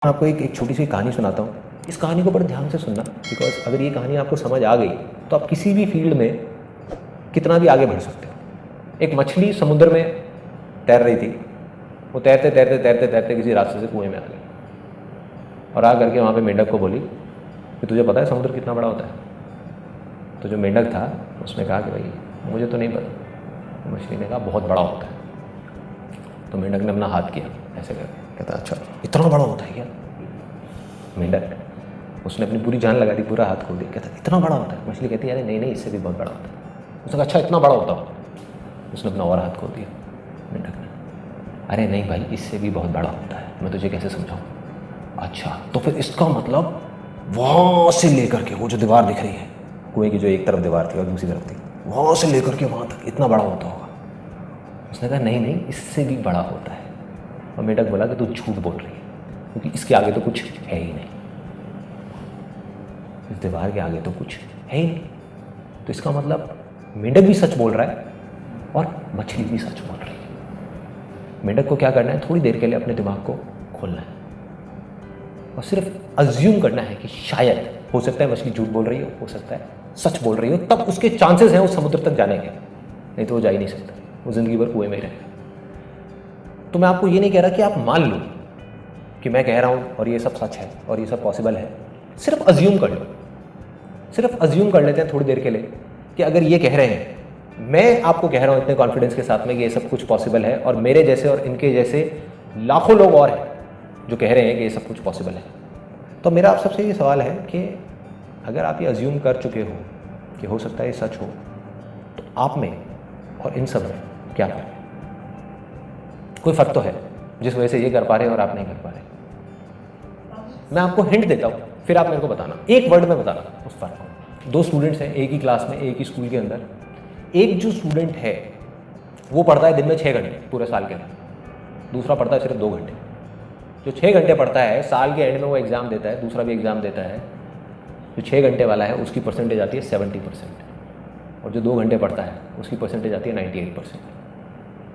आपको एक छोटी सी कहानी सुनाता हूँ। इस कहानी को बड़े ध्यान से सुनना, बिकॉज अगर ये कहानी आपको समझ आ गई तो आप किसी भी फील्ड में कितना भी आगे बढ़ सकते हो। एक मछली समुद्र में तैर रही थी। वो तैरते तैरते तैरते तैरते किसी रास्ते से कुएं में आ गई और आ करके वहाँ पे मेंढक को बोली कि तुझे पता है समुद्र कितना बड़ा होता है। तो जो मेंढक था उसने कहा कि भाई मुझे तो नहीं पता। मछली ने कहा बहुत बड़ा होता है। तो मेंढक ने अपना हाथ किया ऐसे करके, कहता अच्छा इतना बड़ा होता है क्या। मेंढक उसने अपनी पूरी जान लगा दी, पूरा हाथ खोल दिया, कहता इतना बड़ा होता है। मछली कहती है अरे नहीं नहीं इससे भी बहुत बड़ा होता है। उसने कहा अच्छा इतना बड़ा होता हो। उसने अपना और हाथ खोल दिया। मेंढक ने अरे नहीं भाई इससे भी बहुत बड़ा होता है, मैं तुझे कैसे समझाऊँ। अच्छा तो फिर इसका मतलब वहाँ से लेकर के वो जो दीवार दिख रही है, कुएं की जो एक तरफ दीवार थी और दूसरी तरफ थी, वहाँ से लेकर के वहाँ तक इतना बड़ा होता होगा। उसने कहा नहीं नहीं इससे भी बड़ा होता है। और मेंढक बोला कि तू झूठ बोल रही है, क्योंकि इसके आगे तो कुछ है ही नहीं, इस दीवार के आगे तो कुछ है ही नहीं। तो इसका मतलब मेंढक भी सच बोल रहा है और मछली भी सच बोल रही है। मेंढक को क्या करना है, थोड़ी देर के लिए अपने दिमाग को खोलना है और सिर्फ अज्यूम करना है कि शायद हो सकता है मछली झूठ बोल रही हो सकता है सच बोल रही हो, तब उसके चांसेस हैं उस समुद्र तक जाने के, नहीं तो वो जा ही नहीं सकता, वो जिंदगी भर कुएं में ही रहेगा। तो मैं आपको ये नहीं कह रहा कि आप मान लो कि मैं कह रहा हूँ और ये सब सच है और ये सब पॉसिबल है। सिर्फ अज्यूम कर लो, सिर्फ अज्यूम कर लेते हैं थोड़ी देर के लिए कि अगर ये कह रहे हैं, मैं आपको कह रहा हूँ इतने कॉन्फिडेंस के साथ में कि ये सब कुछ पॉसिबल है और मेरे जैसे और इनके जैसे लाखों लोग और हैं जो कह रहे हैं कि ये सब कुछ पॉसिबल है। तो मेरा आप सबसे ये सवाल है कि अगर आप ये अज्यूम कर चुके हो कि हो सकता है ये सच हो, तो आप में और इन सब में क्या फ़र्क है? कोई फ़र्क तो है जिस वजह से ये कर पा रहे हैं और आप नहीं कर पा रहे। मैं आपको हिंट देता हूँ, फिर आप मेरे को बताना, एक वर्ड में बताना उस फ़र्क को। दो स्टूडेंट्स हैं एक ही क्लास में, एक ही स्कूल के अंदर। एक जो स्टूडेंट है वो पढ़ता है दिन में 6 घंटे पूरे साल के लिए, दूसरा पढ़ता है सिर्फ 2 घंटे। जो 6 घंटे पढ़ता है साल के एंड में वो एग्ज़ाम देता है, दूसरा भी एग्ज़ाम देता है। जो 6 घंटे वाला है उसकी परसेंटेज आती है 70% और जो 2 घंटे पढ़ता है उसकी परसेंटेज आती है 98%।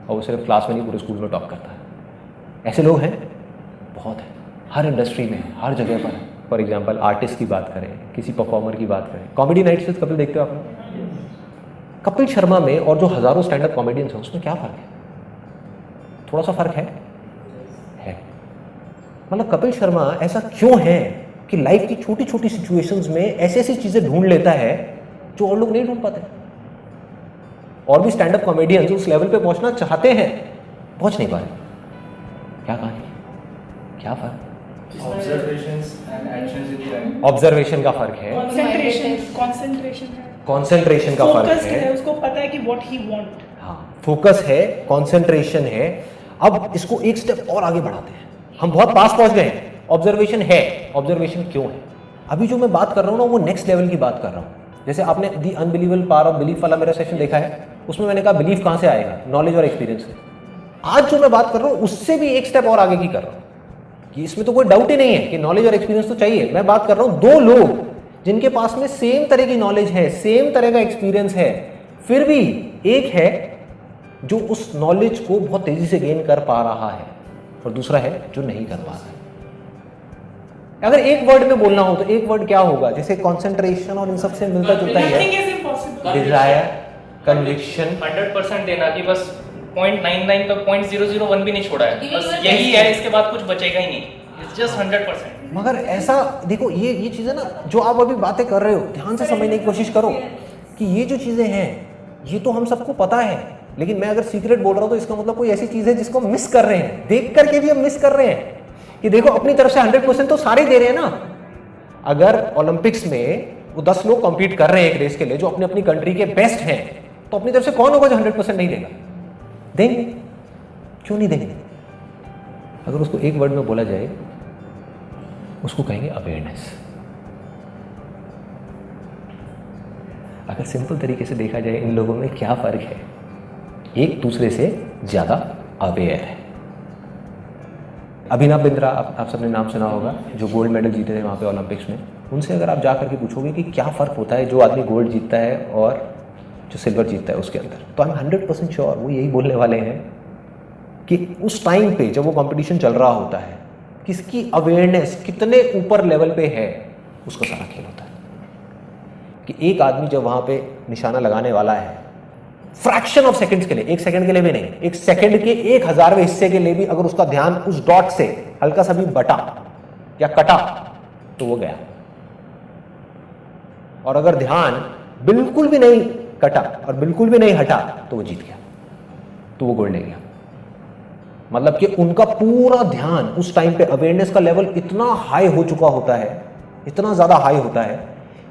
और वो सिर्फ क्लास में नहीं पूरे स्कूल में टॉप करता है। ऐसे लोग हैं, बहुत हैं, हर इंडस्ट्री में, हर जगह पर। फॉर एग्जांपल आर्टिस्ट की बात करें, किसी परफॉर्मर की बात करें, कॉमेडी नाइट्स विद कपिल देखते हो आप लोग? कपिल शर्मा में और जो हज़ारों स्टैंड अप कॉमेडियंस हैं उसमें क्या फ़र्क है? थोड़ा सा फ़र्क है। मतलब कपिल शर्मा ऐसा क्यों है कि लाइफ की छोटी छोटी सिचुएशंस में ऐसी ऐसी चीज़ें ढूंढ लेता है जो और लोग नहीं ढूंढ पाते। और भी स्टैंड अप कॉमेडियंस उस लेवल पे पहुंचना चाहते हैं, पहुंच नहीं पा रहे। क्या कहानी, क्या फ़र्क? ऑब्जर्वेशन का फ़र्क है, कॉन्सेंट्रेशन का फ़र्क है, उसको पता है कि व्हाट ही वांट। हाँ फोकस है, कॉन्सेंट्रेशन है। अब इसको एक स्टेप और आगे बढ़ाते हैं, हम बहुत पास पहुंच गए हैं। ऑब्जर्वेशन है, ऑब्जर्वेशन क्यों है? अभी जो मैं बात कर रहा हूँ ना वो नेक्स्ट लेवल की बात कर रहा हूँ। जैसे आपने दी अनबिलीवेबल पावर ऑफ बिलीफ वाला मेरा सेशन देखा है, उसमें मैंने कहा बिलीफ कहाँ से आएगा, नॉलेज और एक्सपीरियंस से। आज जो मैं बात कर रहा हूँ उससे भी एक स्टेप और आगे की कर रहा हूँ कि इसमें तो कोई डाउट ही नहीं है कि नॉलेज और एक्सपीरियंस तो चाहिए। मैं बात कर रहा हूँ दो लोग जिनके पास में सेम तरह की नॉलेज है, सेम तरह का एक्सपीरियंस है, फिर भी एक है जो उस नॉलेज को बहुत तेजी से गेन कर पा रहा है और दूसरा है जो नहीं कर पा रहा है। अगर एक वर्ड में बोलना हो तो एक वर्ड क्या होगा? जैसे कॉन्सेंट्रेशन और इन सब से मिलता जुलता ही है, डिजायर, कन्विक्शन। 100% देना कि बस 0.99 का 0.001 भी नहीं छोड़ा है, बस यही है, इसके बाद कुछ बचेगा ही नहीं। It's just 100%। मगर ऐसा देखो, ये चीज़ें ना जो आप अभी बातें कर रहे हो, ध्यान से समझने की कोशिश करो कि ये जो चीज़ें हैं ये तो हम सबको पता है, लेकिन मैं अगर सीक्रेट बोल रहा हूँ तो इसका मतलब कोई ऐसी चीज़ है जिसको मिस कर रहे हैं। देख करके भी हम मिस कर रहे हैं कि देखो अपनी तरफ से 100% तो सारे दे रहे हैं ना। अगर ओलंपिक्स में वो 10 लोग कॉम्पीट कर रहे हैं एक रेस के लिए जो अपनी अपनी कंट्री के बेस्ट हैं, तो अपनी तरफ से कौन होगा जो 100% नहीं देगा? देंगे, क्यों नहीं देंगे? अगर उसको एक वर्ड में बोला जाए उसको कहेंगे अवेयरनेस। अगर सिंपल तरीके से देखा जाए इन लोगों में क्या फ़र्क है, एक दूसरे से ज़्यादा अवेयर है। अभिनव बिंद्रा, आप सबने नाम सुना होगा, जो गोल्ड मेडल जीते थे वहाँ पे ओलंपिक्स में। उनसे अगर आप जा करके पूछोगे कि क्या फ़र्क होता है जो आदमी गोल्ड जीतता है और जो सिल्वर जीतता है उसके अंदर, तो आई एम 100% श्योर वो यही बोलने वाले हैं कि उस टाइम पे जब वो कंपटीशन चल रहा होता है किसकी अवेयरनेस कितने ऊपर लेवल पे है, उसका सारा खेल होता है। कि एक आदमी जब वहां पे निशाना लगाने वाला है, फ्रैक्शन ऑफ सेकंड्स के लिए, 1 सेकंड के लिए भी नहीं, 1 सेकंड के 1,000वें हिस्से के लिए भी अगर उसका ध्यान उस डॉट से हल्का सा भी बटा या कटा तो वो गया, और अगर ध्यान बिल्कुल भी नहीं कटा और बिल्कुल भी नहीं हटा तो वो जीत गया, तो वो गोल्ड ले गया। मतलब कि उनका पूरा ध्यान उस टाइम पे अवेयरनेस का लेवल इतना हाई हो चुका होता है, इतना ज्यादा हाई होता है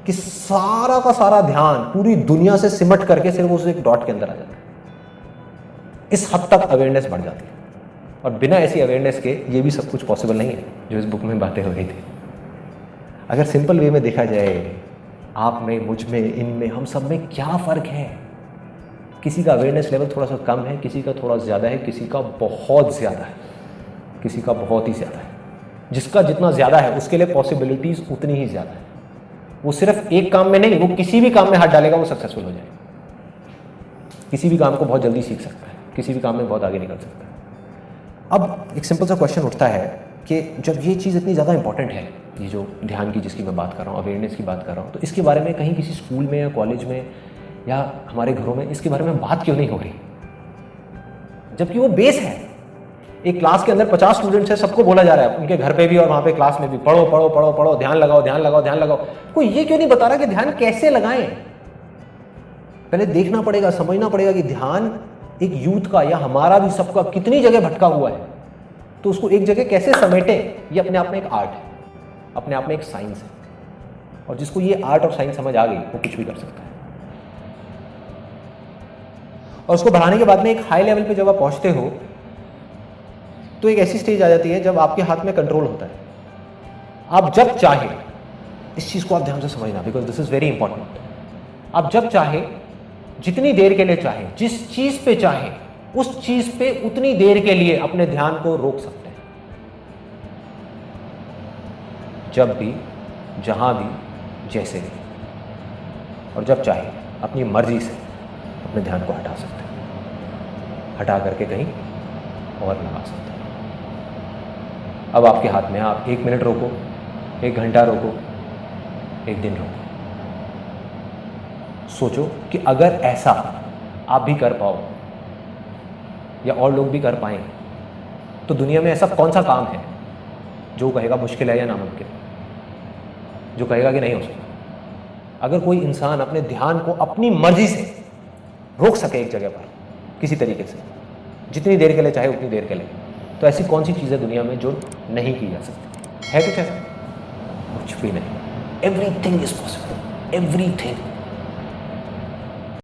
कि सारा का सारा ध्यान पूरी दुनिया से सिमट करके सिर्फ उस एक डॉट के अंदर आ जाता है। इस हद तक अवेयरनेस बढ़ जाती है, और बिना ऐसी अवेयरनेस के ये भी सब कुछ पॉसिबल नहीं है जो इस बुक में बातें हो रही थी। अगर सिंपल वे में देखा जाए, आप में, मुझ में, इनमें, हम सब में क्या फ़र्क है? किसी का अवेयरनेस लेवल थोड़ा सा कम है, किसी का थोड़ा ज़्यादा है, किसी का बहुत ज़्यादा है, किसी का बहुत ही ज़्यादा है। जिसका जितना ज़्यादा है उसके लिए पॉसिबिलिटीज़ उतनी ही ज़्यादा है। वो सिर्फ एक काम में नहीं, वो किसी भी काम में हाथ डालेगा वो सक्सेसफुल हो जाएगा। किसी भी काम को बहुत जल्दी सीख सकता है, किसी भी काम में बहुत आगे निकल सकता है। अब एक सिंपल सा क्वेश्चन उठता है कि जब ये चीज़ इतनी ज़्यादा इंपॉर्टेंट है, ये जो ध्यान की जिसकी मैं बात कर रहा हूँ, अवेयरनेस की बात कर रहा हूँ, तो इसके बारे में कहीं किसी स्कूल में या कॉलेज में या हमारे घरों में इसके बारे में बात क्यों नहीं हो रही? जबकि वो बेस है। एक क्लास के अंदर 50 स्टूडेंट्स है, सबको बोला जा रहा है, उनके घर पे भी और वहाँ पे क्लास में भी, पढ़ो पढ़ो पढ़ो पढ़ो, ध्यान लगाओ ध्यान लगाओ ध्यान लगाओ। कोई ये क्यों नहीं बता रहा कि ध्यान कैसे लगाएं? पहले देखना पड़ेगा, समझना पड़ेगा कि ध्यान एक यूथ का या हमारा भी सबका कितनी जगह भटका हुआ है, तो उसको एक जगह कैसे समेटे, ये अपने आप में एक आर्ट है, अपने आप में एक साइंस है। और जिसको ये आर्ट और साइंस समझ आ गई वो कुछ भी कर सकता है। और उसको बढ़ाने के बाद में एक हाई लेवल पे जब आप पहुंचते हो तो एक ऐसी स्टेज आ जाती है जब आपके हाथ में कंट्रोल होता है। आप जब चाहे, इस चीज़ को आप ध्यान से समझना, because this is very important. आप जब चाहे, जितनी देर के लिए चाहे, जिस चीज़ पे चाहे, उस चीज़ पे उतनी देर के लिए अपने ध्यान को रोक सकते हैं। जब भी, जहां भी, जैसे भी, और जब चाहे अपनी मर्जी से अपने ध्यान को हटा सकते हैं, हटा करके कहीं और लगा सकते हैं। अब आपके हाथ में है, आप 1 मिनट रोको, 1 घंटा रोको, 1 दिन रोको। सोचो कि अगर ऐसा आप भी कर पाओ या और लोग भी कर पाएं, तो दुनिया में ऐसा कौन सा काम है जो कहेगा मुश्किल है या नामुमकिन, जो कहेगा कि नहीं हो सकता? अगर कोई इंसान अपने ध्यान को अपनी मर्जी से रोक सके एक जगह पर किसी तरीके से, जितनी देर के लिए चाहे उतनी देर के लिए, तो ऐसी कौन सी चीज़ें दुनिया में जो नहीं की जा सकती है? कुछ ऐसा? कुछ भी नहीं। Everything is possible, everything.